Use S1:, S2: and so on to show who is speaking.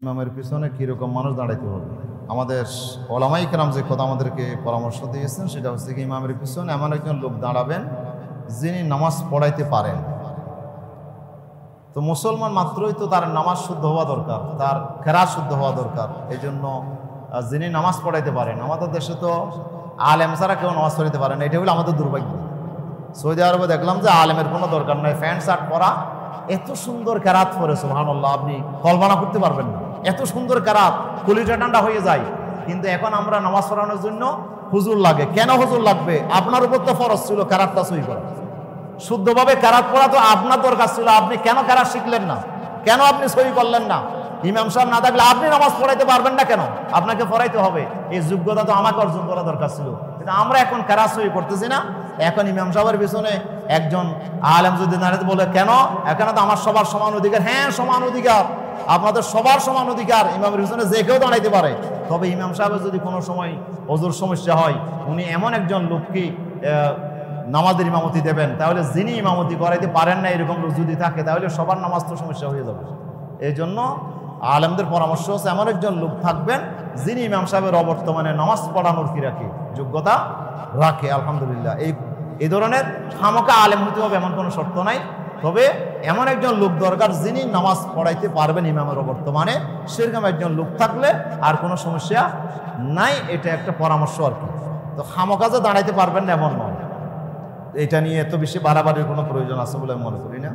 S1: ইমামের পিছনে কীরকম মানুষ দাঁড়াইতে হবে। আমাদের ওলামায়ে কেরাম যে কথা আমাদেরকে পরামর্শ দিয়েছেন সেটা হচ্ছে কি, ইমামের পিছনে এমন একজন লোক দাঁড়াবেন যিনি নামাজ পড়াইতে পারেন। তো মুসলমান মাত্রই তো তার নামাজ শুদ্ধ হওয়া দরকার, তার কেরাত শুদ্ধ হওয়া দরকার। এই জন্য যিনি নামাজ পড়াইতে পারেন, আমাদের দেশে তো আলেম ছাড়া কেউ নামাজ পড়াইতে পারে না, এটা হলো আমাদের দুর্ভাগ্য। সৌদি আরবে দেখলাম যে আলেমের কোনো দরকার নাই, প্যান্ট শার্ট পরা, এত সুন্দর কেরাত পরে সুবহানাল্লাহ, আপনি কল্পনা করতে পারবেন না, এত সুন্দর কেরাত, কলিজা ঠান্ডা হয়ে যায়। কিন্তু এখন আমরা নামাজ পড়ানোর জন্য হুজুর লাগে। কেন হুজুর লাগবে? আপনার উপর তো ফরজ ছিল কেরাতটা সই করা, শুদ্ধভাবে কেরাত পড়া তো আপনার দরকার ছিল। আপনি কেন কেরাত শিখলেন না? কেন আপনি সই করলেন না? ইমাম সাহেব না থাকলে আপনি নামাজ পড়াইতে পারবেন না কেন? আপনাকে পড়াইতে হবে, এই যোগ্যতা তো আমাকে অর্জন করা দরকার ছিল। কিন্তু আমরা এখন কেরাত সই করতেছি না। এখন ইমাম সাহেবের পিছনে একজন আলেম যদি দাঁড়াতে বলে, কেন? এখানে তো আমার সবার সমান অধিকার। হ্যাঁ, সমান অধিকার, আপনাদের সবার সমান অধিকার। ইমামের পিছনে যে কেউ দাঁড়াইতে পারে। তবে ইমাম সাহেবের যদি কোনো সময় ওযুর সমস্যা হয়, উনি এমন একজন লোককে নামাজের ইমামতি দেবেন, তাহলে যিনি ইমামতি করাইতে পারেন না এরকম লোক যদি থাকে, তাহলে সবার নামাজ তো সমস্যা হয়ে যাবে। এই জন্য আলেমদের পরামর্শ হচ্ছে এমন একজন লোক থাকবেন যিনি ইমাম সাহেবের অবর্তমানে নামাজ পড়ানোর কি রাখে, যোগ্যতা রাখে। আলহামদুলিল্লাহ, এই ধরনের খামোকা আলেম হতে হবে এমন কোনো শর্ত নাই। তবে এমন একজন লোক দরকার যিনি নামাজ পড়াইতে পারবেন ইমামের অবর্তমানে, সেরকম একজন লোক থাকলে আর কোনো সমস্যা নাই। এটা একটা পরামর্শ আর কি। তো খামোকা যে দাঁড়াইতে পারবেন না এমন নয়। এটা নিয়ে এত বেশি বাড়াবাড়ির কোনো প্রয়োজন আছে বলে আমি মনে করি না।